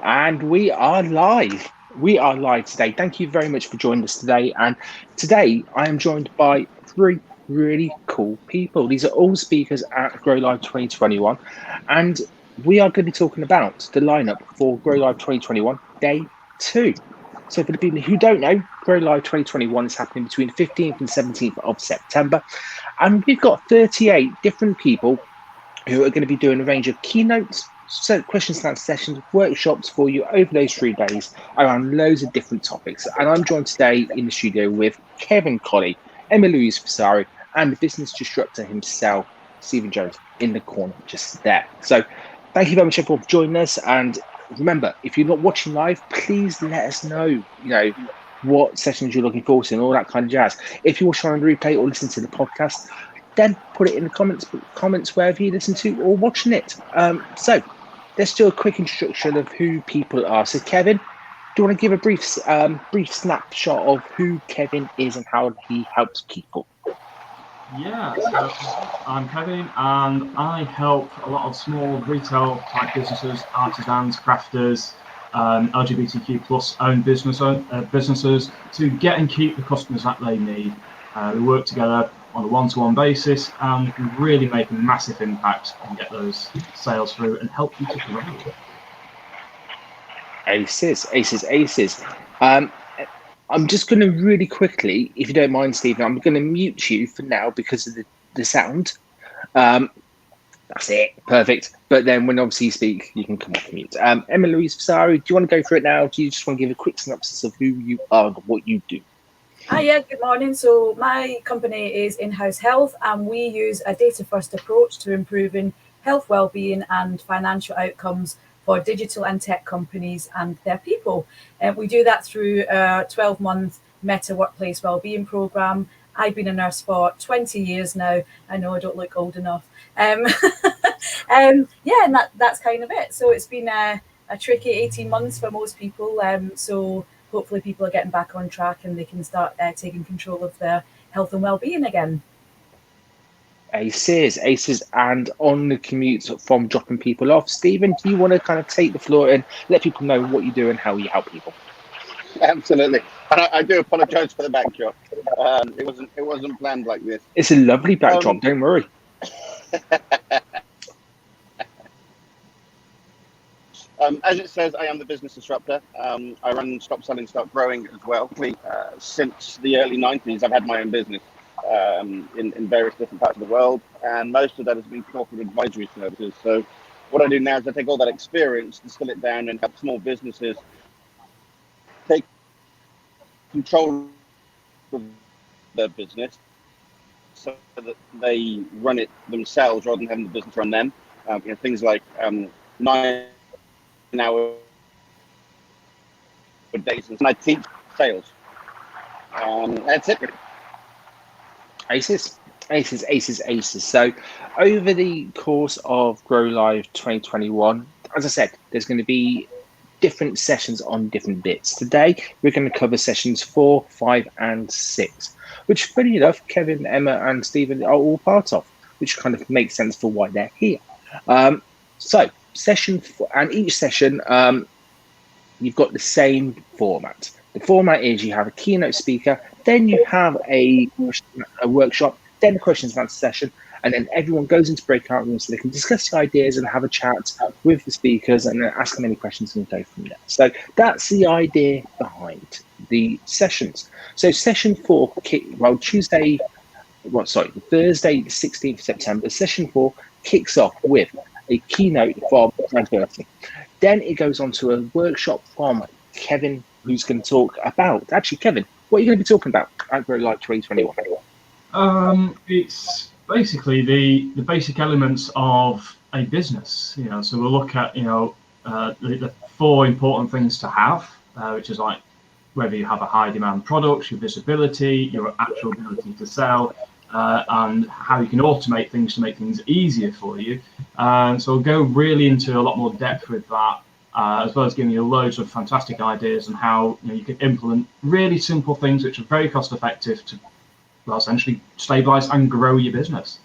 And we are live. We are live today. Thank you very much for joining us today. And today I am joined by three really cool people. These are all speakers at Grow Live 2021. And we are going to be talking about the lineup for Grow Live 2021 Day 2. So for the people who don't know, Grow Live 2021 is happening between the 15th and 17th of September. And we've got 38 different people who are going to be doing a range of keynotes, questions and answer sessions, workshops for you over those 3 days around loads of different topics. And I'm joined today in the studio with Kevin Colley, Emma-Louise Fusari, and the business disruptor himself, Stephen Jones, in the corner just there. So thank you very much everyone for joining us. And remember, if you're not watching live, please let us know, what sessions you're looking forward to and all that kind of jazz. If you're watching on replay or listening to the podcast, then put it in the comments wherever you listen to or watching it. So let's do a quick introduction of who people are. So Kevin, do you want to give a brief snapshot of who Kevin is and how he helps people? Yeah, so I'm Kevin and I help a lot of small retail type businesses, artisans, crafters, LGBTQ plus owned businesses to get and keep the customers that they need. We work together on a one-to-one basis and can really make a massive impact and get those sales through and help you to grow. Aces. I'm just going to really quickly, if you don't mind, Stephen, I'm going to mute you for now because of the sound. That's it. Perfect. But then when obviously you speak, you can come off mute. Emma-Louise Fusari, do you want to go for it now? Do you just want to give a quick synopsis of who you are and what you do? Hi, good morning. So my company is In-House Health and we use a data-first approach to improving health, well-being and financial outcomes for digital and tech companies and their people. And we do that through a 12-month Meta Workplace Wellbeing Programme. I've been a nurse for 20 years now. I know I don't look old enough. And that's kind of it. So it's been a tricky 18 months for most people. So hopefully people are getting back on track and they can start taking control of their health and well-being again. Aces. And on the commute from dropping people off, Stephen, do you want to kind of take the floor and let people know what you do and how you help people? Absolutely. And I do apologise for the backdrop. It wasn't planned like this. It's a lovely backdrop, don't worry. As it says, I am the business disruptor. I run Stop Selling, Start Growing as well. Since the early 90s, I've had my own business in various different parts of the world, and most of that has been corporate advisory services. So what I do now is I take all that experience, distill it down, and help small businesses take control of their business so that they run it themselves rather than having the business run them. Things like 9-hour days, and I teach sales. That's it. Aces. So over the course of Grow Live 2021, as I said, there's going to be different sessions on different bits. Today, we're going to cover sessions 4, 5, and 6, which, funny enough, Kevin, Emma, and Stephen are all part of, which kind of makes sense for why they're here. So session 4, and each session, you've got the same format. The format is you have a keynote speaker, then you have a workshop, then a questions and answer session, and then everyone goes into breakout rooms so they can discuss the ideas and have a chat with the speakers and then ask them any questions and go from there. So that's the idea behind the sessions. So session 4, Thursday, the 16th of September, session 4 kicks off with a keynote from Frank. Then it goes on to a workshop from Kevin, who's going to talk about, actually, Kevin, what are you going to be talking about at Grow Live 2021? It's basically the basic elements of a business. So we'll look at the 4 important things to have, which is like whether you have a high demand product, your visibility, your actual ability to sell, and how you can automate things to make things easier for you. So we'll go really into a lot more depth with that, as well as giving you loads of fantastic ideas on how you can implement really simple things which are very cost effective to essentially stabilize and grow your business.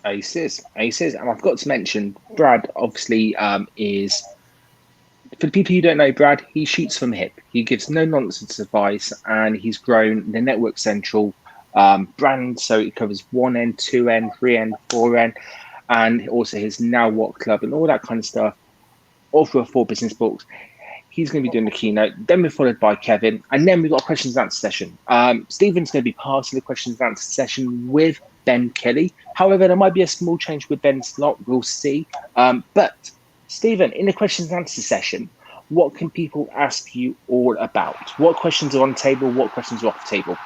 Aces. And I've got to mention, Brad obviously is For the people who don't know Brad, he shoots from the hip. He gives no nonsense advice, and he's grown the Network Central brand, so it covers 1N, 2N, 3N, 4N, and also his Now What Club and all that kind of stuff. All through 4 business books. He's going to be doing the keynote. Then we're followed by Kevin, and then we've got a questions and answer session. Stephen's going to be part of the questions and answer session with Ben Kelly. However, there might be a small change with Ben's slot. We'll see. But Stephen, in the questions and answer session, what can people ask you all about? What questions are on the table? What questions are off the table?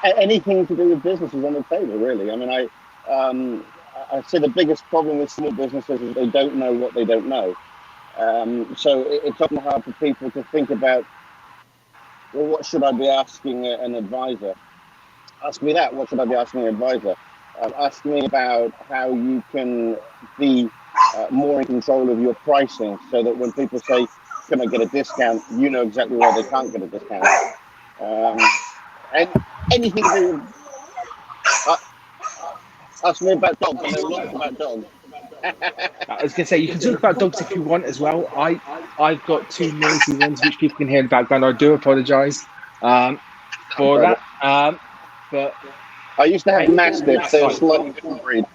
Anything to do with business is on the table, really. I mean, I say the biggest problem with small businesses is they don't know what they don't know. So it's often hard for people to think about, well, what should I be asking an advisor? Ask me that. What should I be asking an advisor? Ask me about how you can be more in control of your pricing, so that when people say, "Can I get a discount?" you know exactly why they can't get a discount. And anything to do with, ask me about dogs. I know lots about dogs. I was going to say, you can talk about dogs if you want as well. I've got 2 noisy ones which people can hear in the background. I do apologise for that. But I used to have mastiffs. They're a slightly different breed.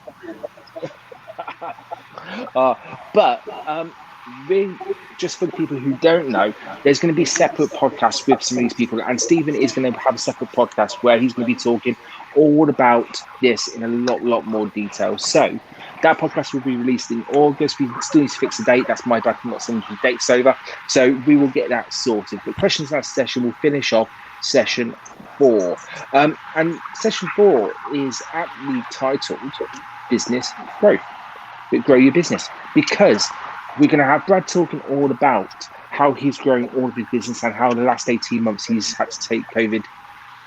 Really, just for the people who don't know, there's going to be separate podcasts with some of these people, and Stephen is going to have a separate podcast where he's going to be talking all about this in a lot more detail. So that podcast will be released in August. We still need to fix the date. That's my bad for not sending the dates over. So we will get that sorted. But questions and answer session will finish off session 4. And session 4 is aptly titled Business Growth. Grow your business, because we're going to have Brad talking all about how he's growing all of his business and how the last 18 months he's had to take COVID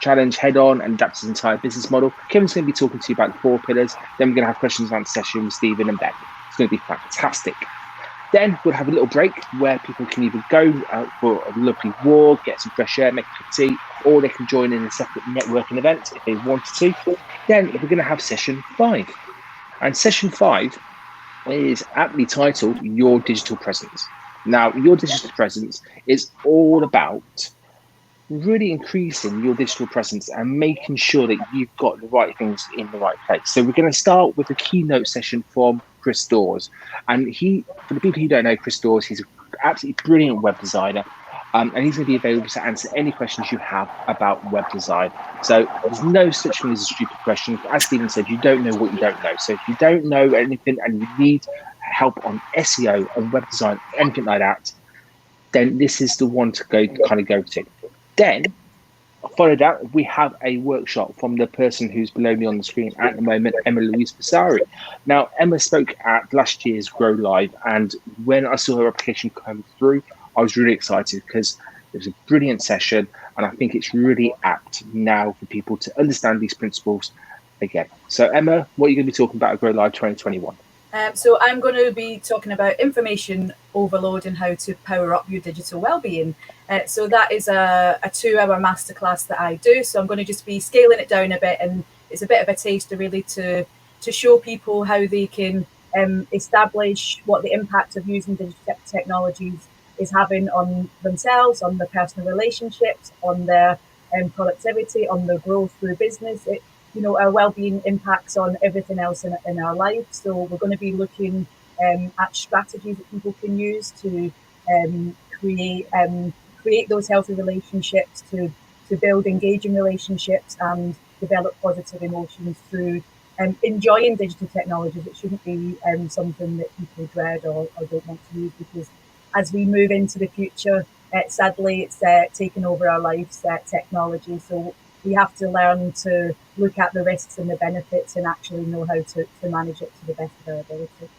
challenge head on and adapt his entire business model. Kevin's going to be talking to you about the 4 pillars. Then we're going to have questions and answer session with Stephen and Ben. It's going to be fantastic. Then we'll have a little break where people can either go out for a lovely walk, get some fresh air, make a cup of tea, or they can join in a separate networking event if they wanted to. Then we're going to have session 5. And session 5 is aptly titled Your Digital Presence. Now, your digital presence is all about really increasing your digital presence and making sure that you've got the right things in the right place. So we're going to start with a keynote session from Chris Dawes. And for the people who don't know Chris Dawes, he's an absolutely brilliant web designer. And he's going to be available to answer any questions you have about web design. So there's no such thing as a stupid question. As Stephen said, you don't know what you don't know. So if you don't know anything and you need help on SEO, on web design, anything like that, then this is the one to go to. Then, followed that, we have a workshop from the person who's below me on the screen at the moment, Emma-Louise Fusari. Now, Emma spoke at last year's Grow Live, and when I saw her application come through, I was really excited because it was a brilliant session, and I think it's really apt now for people to understand these principles again. So, Emma, what are you going to be talking about at Grow Live 2021? So I'm going to be talking about information overload and how to power up your digital well-being. So that is a 2-hour masterclass that I do. So I'm going to just be scaling it down a bit, and it's a bit of a taster really to show people how they can establish what the impact of using digital technologies is having on themselves, on their personal relationships, on their productivity, on their growth through business. Our well-being impacts on everything else in our life. So we're going to be looking at strategies that people can use to create those healthy relationships, to build engaging relationships and develop positive emotions through enjoying digital technologies. It shouldn't be something that people dread or don't want to use, because as we move into the future, sadly, it's taken over our lives, technology. So we have to learn to look at the risks and the benefits and actually know how to manage it to the best of our ability.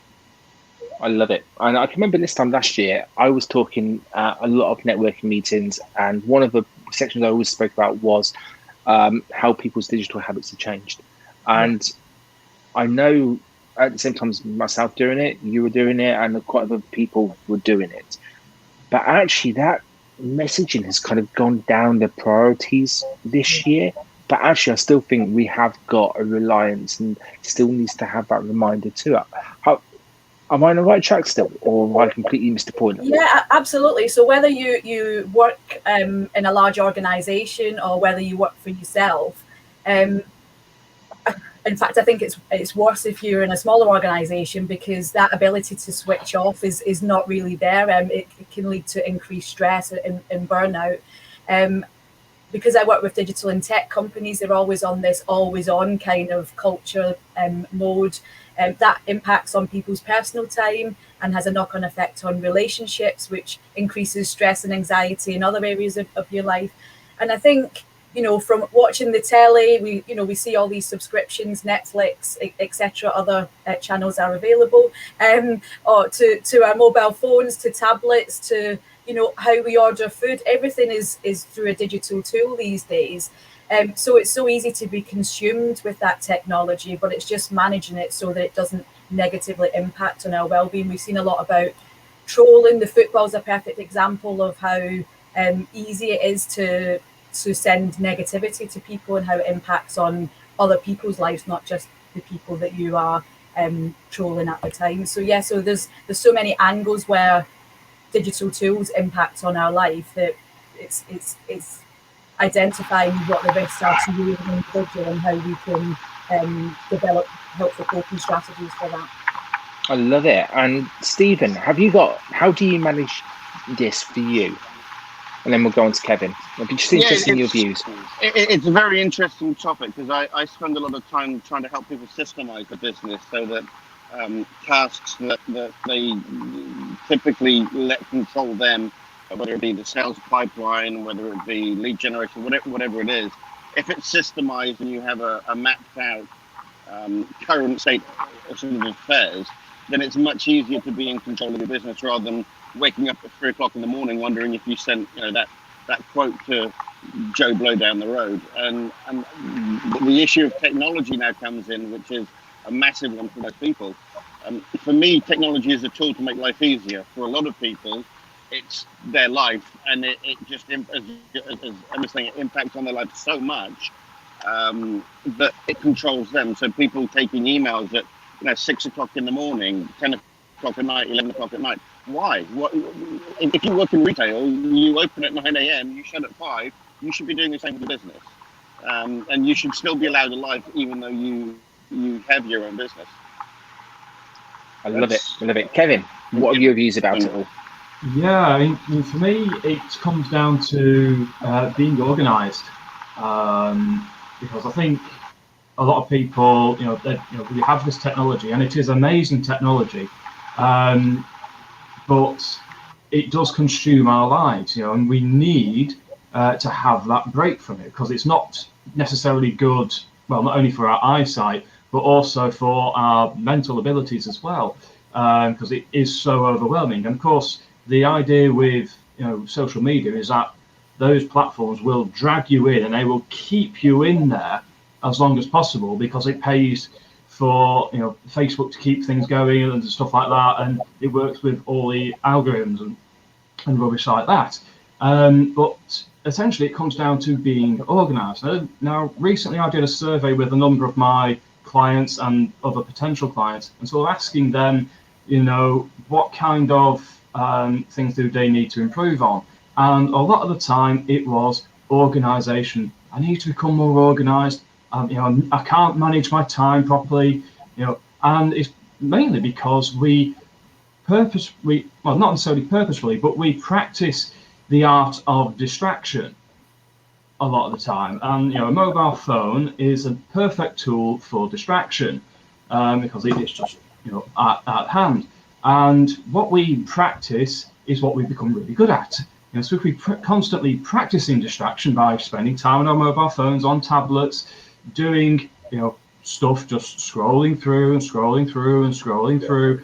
I love it. And I can remember this time last year, I was talking at a lot of networking meetings, and one of the sections I always spoke about was how people's digital habits have changed. And I know at the same time as myself doing it, you were doing it, and quite a lot of people were doing it. But actually that messaging has kind of gone down the priorities this year. But actually, I still think we have got a reliance and still needs to have that reminder too. Am I on the right track still, or have I completely missed the point? Yeah, absolutely. So whether you work in a large organization or whether you work for yourself, um, in fact, I think it's worse if you're in a smaller organization, because that ability to switch off is not really there. It can lead to increased stress and burnout. Um, because I work with digital and tech companies, they're always on this always on kind of culture mode. That impacts on people's personal time and has a knock on effect on relationships, which increases stress and anxiety in other areas of your life. And I think, from watching the telly, we see all these subscriptions, Netflix, etc. Other channels are available, or to our mobile phones, to tablets, to how we order food. Everything is through a digital tool these days. So it's so easy to be consumed with that technology, but it's just managing it so that it doesn't negatively impact on our well-being. We've seen a lot about trolling. The football's a perfect example of how easy it is to send negativity to people and how it impacts on other people's lives, not just the people that you are trolling at the time. So yeah, so there's so many angles where digital tools impact on our life that it's identifying what the risks are to you as an individual and how we can develop helpful coping strategies for that. I love it. And Stephen, how do you manage this for you? And then we'll go on to Kevin. I'd be just interested in your views. It's a very interesting topic, because I spend a lot of time trying to help people systemize the business so that tasks that they typically let control them, whether it be the sales pipeline, whether it be lead generation, whatever it is, if it's systemized and you have a mapped out current state of sort of affairs, then it's much easier to be in control of your business rather than waking up at 3 o'clock in the morning wondering if you sent that quote to Joe Blow down the road. And the issue of technology now comes in, which is a massive one for most people. For me, technology is a tool to make life easier. For a lot of people, it's their life, and it just, as Emma's saying, it impacts on their life so much that it controls them. So people taking emails at 6 o'clock in the morning, 10 o'clock at night, 11 o'clock at night. Why? If you work in retail, you open at 9 a.m., you shut at 5, you should be doing the same for the business. And you should still be allowed a life even though you have your own business. I love it. Kevin, what are your views about it all? Yeah, I mean, for me, it comes down to being organised, because I think a lot of people, we have this technology, and it is amazing technology, but it does consume our lives, and we need to have that break from it, because it's not necessarily good, well, not only for our eyesight, but also for our mental abilities as well, because it is so overwhelming. And of course, the idea with social media is that those platforms will drag you in, and they will keep you in there as long as possible, because it pays for Facebook to keep things going and stuff like that, and it works with all the algorithms and rubbish like that. But essentially, it comes down to being organised. Now, recently I did a survey with a number of my clients and other potential clients, and so asking them, what kind of things do they need to improve on? And a lot of the time it was organisation. I need to become more organised. I can't manage my time properly, and it's mainly because well, not necessarily purposefully, but we practice the art of distraction a lot of the time. And a mobile phone is a perfect tool for distraction, because it is just at hand. And what we practice is what we become really good at. So if we constantly practicing distraction by spending time on our mobile phones, on tablets, doing stuff, just scrolling through and scrolling through and scrolling through,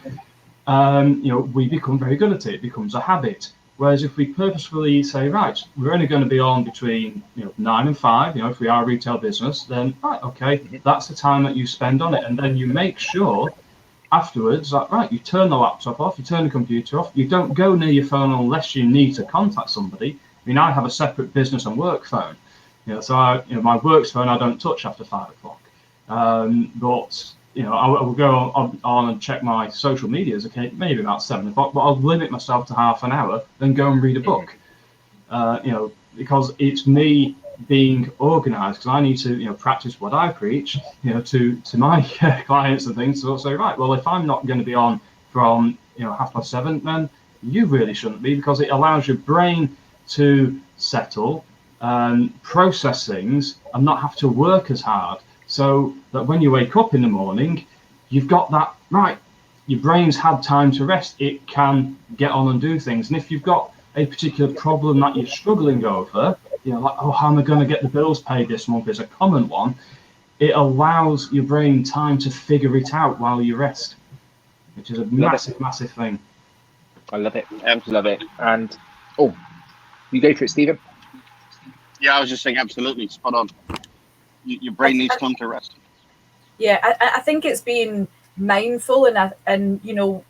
we become very good at it. It becomes a habit. Whereas if we purposefully say, right, we're only going to be on between 9 and 5, if we are a retail business, then right, okay, that's the time that you spend on it, and then you make sure afterwards that right, you turn the laptop off, you turn the computer off, you don't go near your phone unless you need to contact somebody. I mean, I have a separate business and work phone, so my work phone I don't touch after 5 o'clock. But I will go on and check my social medias, okay, maybe about 7 o'clock, but I'll limit myself to half an hour, then go and read a book. Because it's me being organised, because I need to, practice what I preach, to my clients and things. So say, right, well, if I'm not going to be on from 7:30, then you really shouldn't be, because it allows your brain to settle and process things and not have to work as hard. So that when you wake up in the morning, you've got that right. Your brain's had time to rest. It can get on and do things. And if you've got a particular problem that you're struggling over, like, oh, how am I going to get the bills paid this month is a common one. It allows your brain time to figure it out while you rest, which is a massive thing. I love it. Love it. And, you go for it, Stephen. Yeah, I was just saying, absolutely spot on. Your brain needs time to rest. Yeah, I think it's being mindful, and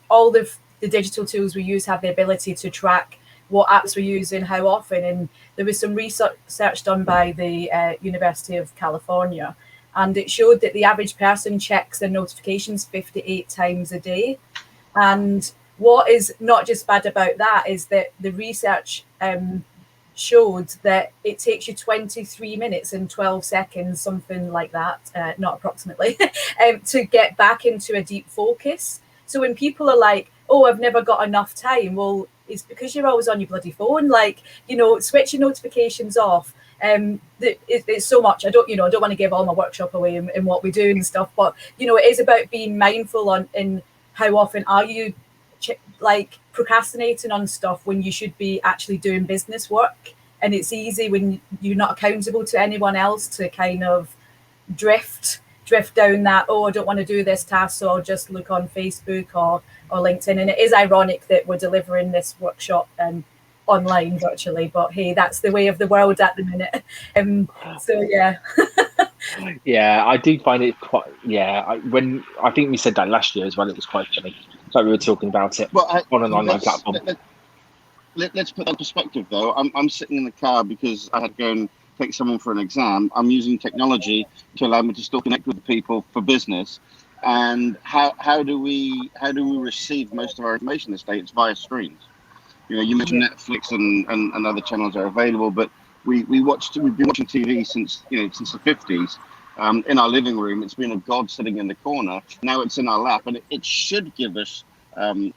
all the digital tools we use have the ability to track what apps we're using, how often. And there was some research done by the University of California, and it showed that the average person checks their notifications 58 times a day. And what is not just bad about that is that the research showed that it takes you 23 minutes and 12 seconds, something like that, not approximately, to get back into a deep focus. So when people are like, oh, I've never got enough time, well, it's because you're always on your bloody phone. Like, switch your notifications off. It's so much. I don't want to give all my workshop away in what we do and stuff, but it is about being mindful in how often are you procrastinating on stuff when you should be actually doing business work. And it's easy when you're not accountable to anyone else to kind of drift down that, oh, I don't want to do this task, so I'll just look on Facebook or LinkedIn. And it is ironic that we're delivering this workshop online virtually, but hey, that's the way of the world at the minute. So yeah. Yeah, I do find it quite. Yeah, I think we said that last year as well. It was quite funny. Like we were talking about it on an online platform. Let's put that in perspective, though. I'm sitting in the car because I had to go and take someone for an exam. I'm using technology to allow me to still connect with people for business. And how do we receive most of our information these days? It's via screens. You mentioned Netflix and other channels are available, but we've been watching TV since the 50s. In our living room, it's been a god sitting in the corner. Now it's in our lap, and it should give us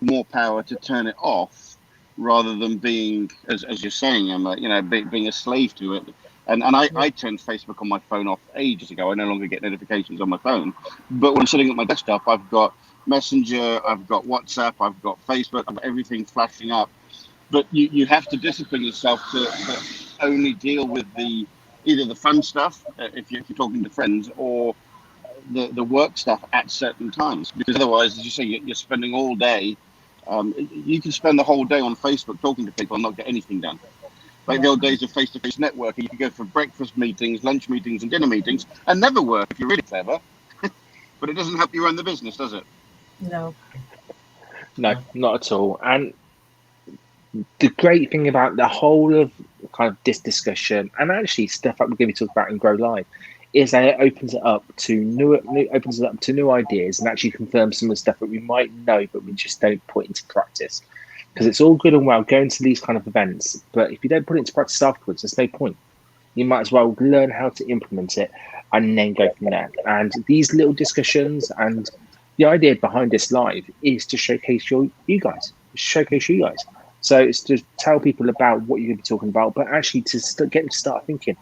more power to turn it off, rather than being, as you're saying, Emma, being a slave to it. And I turned Facebook on my phone off ages ago. I no longer get notifications on my phone. But when I'm sitting at my desktop, I've got Messenger, I've got WhatsApp, I've got Facebook, I've got everything flashing up. But you have to discipline yourself to only deal with either the fun stuff, if you're talking to friends, or the work stuff at certain times. Because otherwise, as you say, you're spending all day. You can spend the whole day on Facebook talking to people and not get anything done. Like the old days of face-to-face networking, you could go for breakfast meetings, lunch meetings, and dinner meetings, and never work if you're really clever. But it doesn't help you run the business, does it? No, not at all. And the great thing about the whole of kind of this discussion, and actually stuff that we're going to be talking about in Grow Live, is that it opens it up to new ideas and actually confirms some of the stuff that we might know but we just don't put into practice. Because it's all good and well going to these kind of events, but if you don't put it into practice afterwards, there's no point. You might as well learn how to implement it and then go from there. And these little discussions, and the idea behind this live is to showcase you guys. So it's to tell people about what you're going to be talking about, but actually to get them to start thinking,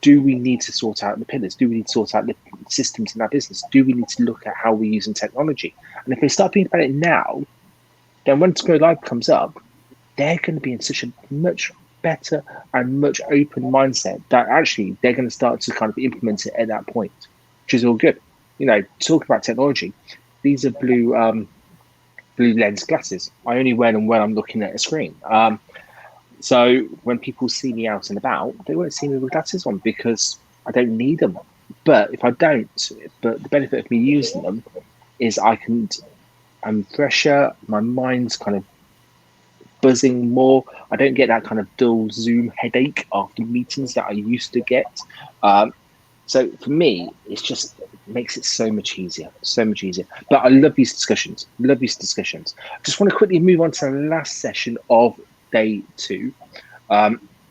do we need to sort out the pillars? Do we need to sort out the systems in our business? Do we need to look at how we're using technology? And if they start thinking about it now, then when Grow Live comes up, they're going to be in such a much better and much open mindset that actually they're going to start to kind of implement it at that point, which is all good. Talking about technology, these are blue lens glasses. I only wear them when I'm looking at a screen. So when people see me out and about, they won't see me with glasses on because I don't need them. But if I don't, but the benefit of me using them is I'm fresher, my mind's kind of buzzing more. I don't get that kind of dull Zoom headache after meetings that I used to get. So for me, it's just makes it so much easier, so much easier. But I love these discussions. Love these discussions. Just want to quickly move on to the last session of day 2,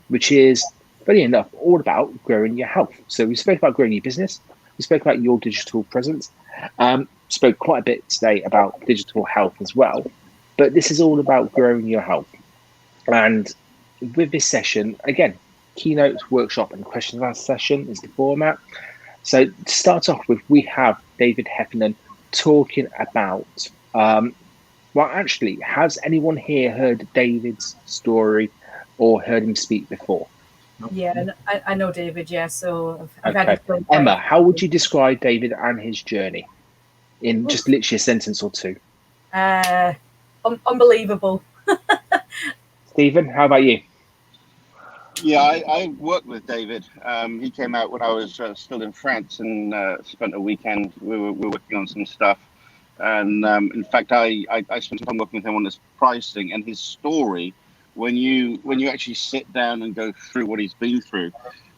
which is, funny enough, all about growing your health. So we spoke about growing your business. We spoke about your digital presence. Spoke quite a bit today about digital health as well. But this is all about growing your health. And with this session, again, keynote, workshop, and question and answer session is the format. So to start off with, we have David Heffernan talking about, well, actually, has anyone here heard David's story or heard him speak before? Yeah, I know David, yeah, so I've Okay. had him Emma, how would you describe David and his journey in just literally a sentence or two? Unbelievable. Stephen, how about you? Yeah, I worked with David. He came out when I was still in France and spent a weekend. We were working on some stuff. And in fact, I spent some time working with him on this pricing and his story. When you actually sit down and go through what he's been through,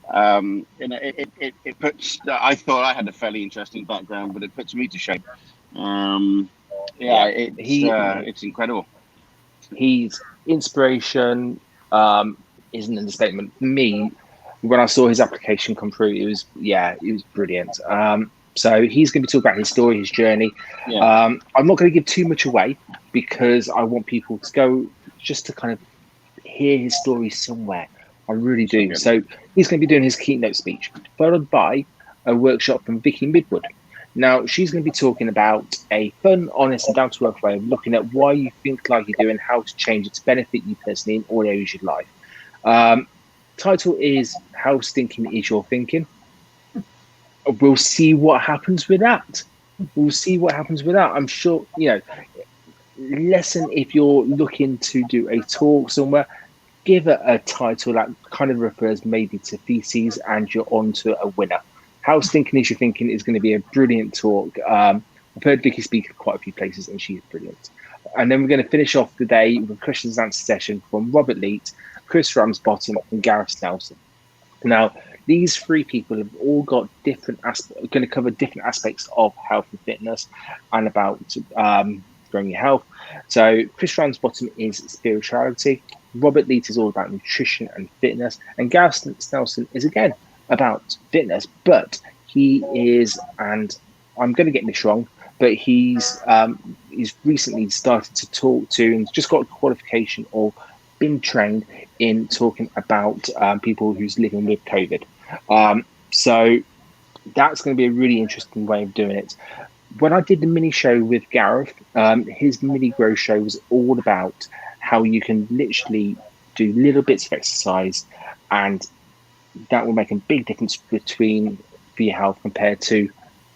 it puts. I thought I had a fairly interesting background, but it puts me to shame. It's incredible. He's inspiration. Is an understatement. For me, when I saw his application come through, it was brilliant. So he's going to be talking about his story, his journey. Yeah. I'm not going to give too much away because I want people to go just to kind of hear his story somewhere. I really do. So he's going to be doing his keynote speech, followed by a workshop from Vicky Midwood. Now, she's going to be talking about a fun, honest, and down-to-earth way of looking at why you think like you do and how to change it to benefit you personally in all areas of your life. Title is How Stinking Is Your Thinking? We'll see what happens with that. I'm sure, lesson if you're looking to do a talk somewhere, give it a title that kind of refers maybe to feces and you're on to a winner. How Stinking Is Your Thinking is going to be a brilliant talk. I've heard Vicky speak at quite a few places and she's brilliant. And then we're going to finish off the day with a questions and answer session from Robert Leet, Chris Ramsbottom, and Gareth Snelson. Now, these 3 people have all got different aspects, going to cover different aspects of health and fitness and about growing your health. So Chris Ramsbottom is spirituality, Robert Leet is all about nutrition and fitness, and Gareth Snelson is again about fitness, but he is, and I'm going to get this wrong, but he's recently started to talk to and just got a qualification or been trained in talking about people who's living with COVID. So that's going to be a really interesting way of doing it. When I did the mini show with Gareth, his mini grow show was all about how you can literally do little bits of exercise, and that will make a big difference for your health compared to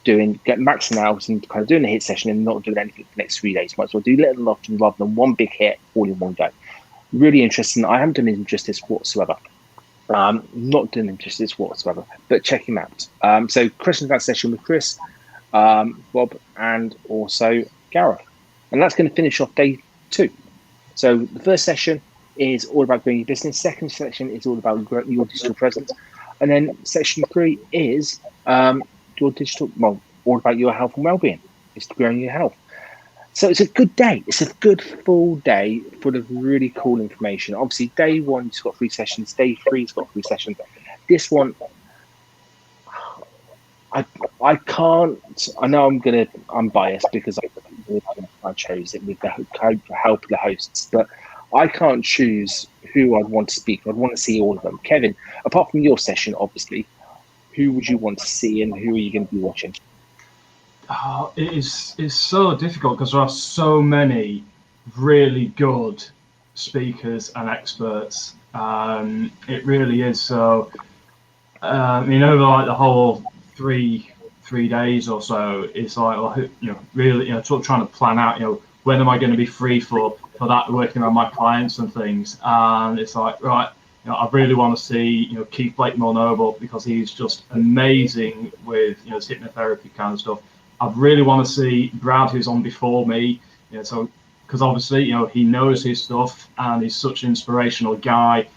maxing out and kind of doing a hit session and not doing anything for the next 3 days. Might as well do little often rather than one big hit all in one go. Really interesting. I haven't done him justice whatsoever. Not done him justice whatsoever, but check him out. So Chris in that session with Chris, Bob, and also Gareth. And that's going to finish off day 2. So the first session is all about growing your business. Second section is all about your digital presence. And then section 3 is your all about your health and well-being. It's growing your health. So it's a good day. It's a good full day full of really cool information. Obviously, day 1's got 3 sessions. Day 3's got 3 sessions. This one, I can't. I know I'm biased because I chose it with the help of the hosts, but I can't choose who I'd want to speak. I'd want to see all of them. Kevin, apart from your session, obviously, who would you want to see and who are you going to be watching? Oh, it's so difficult because there are so many really good speakers and experts. It really is. So, over like the whole three days or so, it's like, really, trying to plan out, when am I going to be free for that, working on my clients and things. And it's like, right, I really want to see, Keith Blakemore Noble, because he's just amazing with, his hypnotherapy kind of stuff. I really want to see Brad, who's on before me, so because obviously, he knows his stuff and he's such an inspirational guy.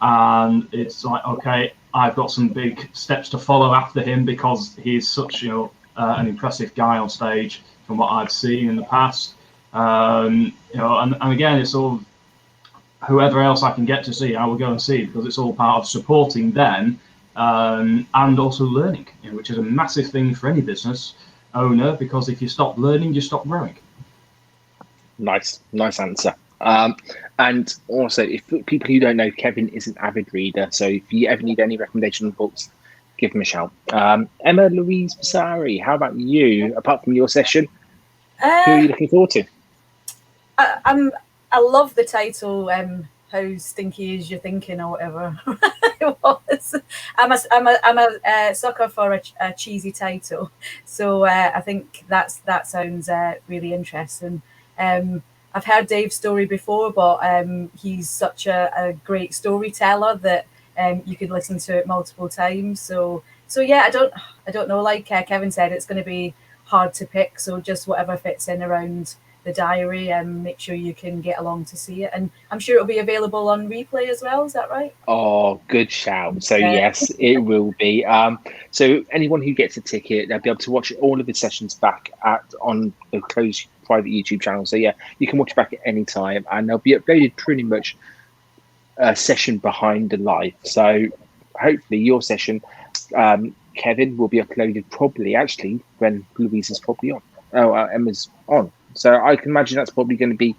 And it's like, okay, I've got some big steps to follow after him because he's such, an impressive guy on stage from what I've seen in the past. And again, it's sort of whoever else I can get to see, I will go and see, because it's all part of supporting them and also learning, which is a massive thing for any business owner, because if you stop learning, you stop growing. Nice answer. And also, if people who don't know, Kevin is an avid reader, so if you ever need any recommendation of books, give him a shout. Emma-Louise Fusari, how about you? Apart from your session, who are you looking forward to? I love the title, How Stinky Is Your Thinking, or whatever it was. I'm a sucker for a cheesy title, so I think that sounds really interesting. I've heard Dave's story before, but he's such a great storyteller that you could listen to it multiple times. So yeah, I don't know. Like Kevin said, it's going to be hard to pick. So just whatever fits in around the diary, and make sure you can get along to see it. And I'm sure it'll be available on replay as well. Is that right? Oh, good shout. So yes, it will be. So anyone who gets a ticket, they'll be able to watch all of the sessions back on the closed private YouTube channel. So yeah, you can watch it back at any time, and they'll be uploaded pretty much a session behind the live. So hopefully your session, Kevin, will be uploaded probably actually when Louise is probably on. Emma's on. So I can imagine that's probably going to be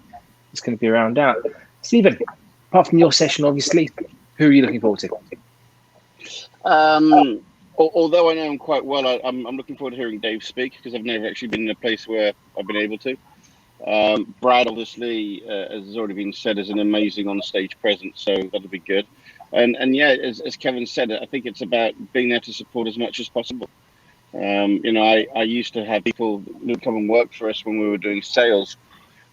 around that. Stephen, apart from your session, obviously, who are you looking forward to? Although I know him quite well, I'm looking forward to hearing Dave speak, because I've never actually been in a place where I've been able to. Brad, obviously, as has already been said, is an amazing on-stage presence, so that'll be good. And yeah, as Kevin said, I think it's about being there to support as much as possible. I used to have people who would come and work for us when we were doing sales,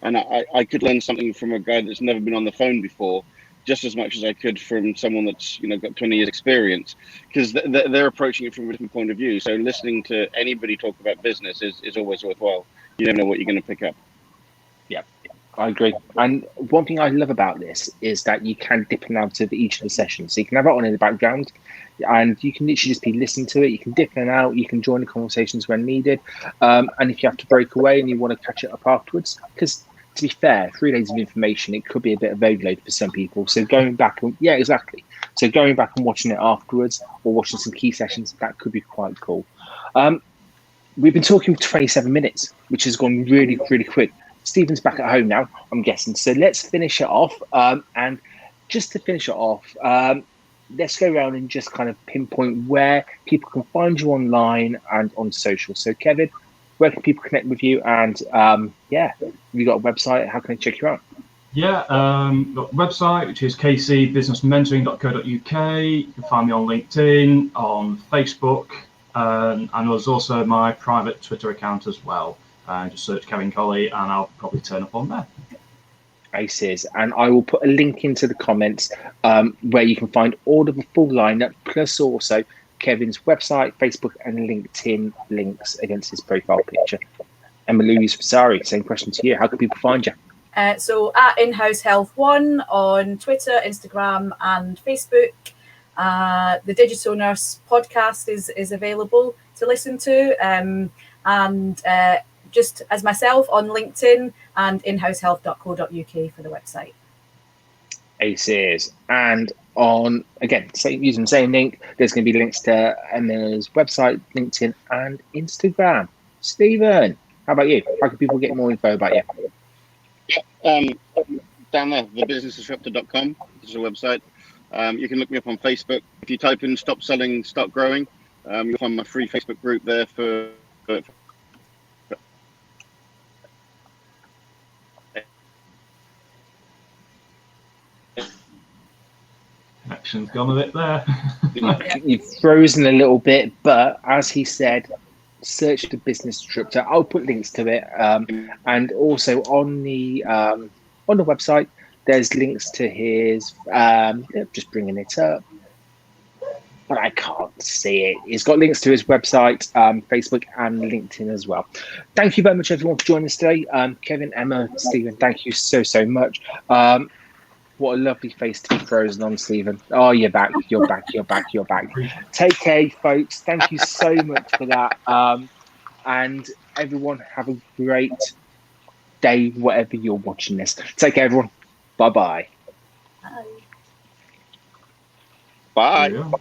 and I could learn something from a guy that's never been on the phone before, just as much as I could from someone that's got 20 years experience, because they're approaching it from a different point of view. So listening to anybody talk about business is always worthwhile. You never know what you're going to pick up. Yeah, I agree. And one thing I love about this is that you can dip in and out of each of the sessions. So you can have it on in the background, and you can literally just be listening to it. You can dip in and out. You can join the conversations when needed. And if you have to break away and you want to catch it up afterwards, because to be fair, 3 days of information, it could be a bit of overload for some people. So going back and So going back and watching it afterwards, or watching some key sessions, that could be quite cool. We've been talking for 27 minutes, which has gone really, really quick. Stephen's back at home now, I'm guessing. So let's finish it off. And just to finish it off, let's go around and just kind of pinpoint where people can find you online and on social. So Kevin, where can people connect with you? And have you got a website? How can they check you out? Yeah, got a website, which is kcbusinessmentoring.co.uk. You can find me on LinkedIn, on Facebook, and there's also my private Twitter account as well. Just search Kevin Colley and I'll probably turn up on there. Aces. And I will put a link into the comments where you can find all of the full lineup, plus also Kevin's website, Facebook, and LinkedIn links against his profile picture. Emma-Louise Fusari, same question to you. How can people find you? So at In-House Health 1 on Twitter, Instagram, and Facebook. The Digital Nurse podcast is available to listen to. And just as myself on LinkedIn and inhousehealth.co.uk for the website. Aces. And on, again, using the same link, there's going to be links to Emma's website, LinkedIn, and Instagram. Stephen, how about you? How can people get more info about you? Yeah, down there, thebusinessdisruptor.com is the website. You can look me up on Facebook. If you type in Stop Selling, Start Growing, you'll find my free Facebook group there for Connection's gone a bit there. You've frozen a little bit, but as he said, search the Business Disruptor. I'll put links to it, and also on the website, there's links to his. Just bringing it up, but I can't see it. He's got links to his website, Facebook, and LinkedIn as well. Thank you very much, everyone, for joining us today. Kevin, Emma, Stephen, thank you so much. What a lovely face to be frozen on, Stephen. Oh, you're back. You're back. Take care, folks. Thank you so much for that. And everyone have a great day, whatever you're watching this. Take care, everyone. Bye-bye. Bye. Bye. Cheerio.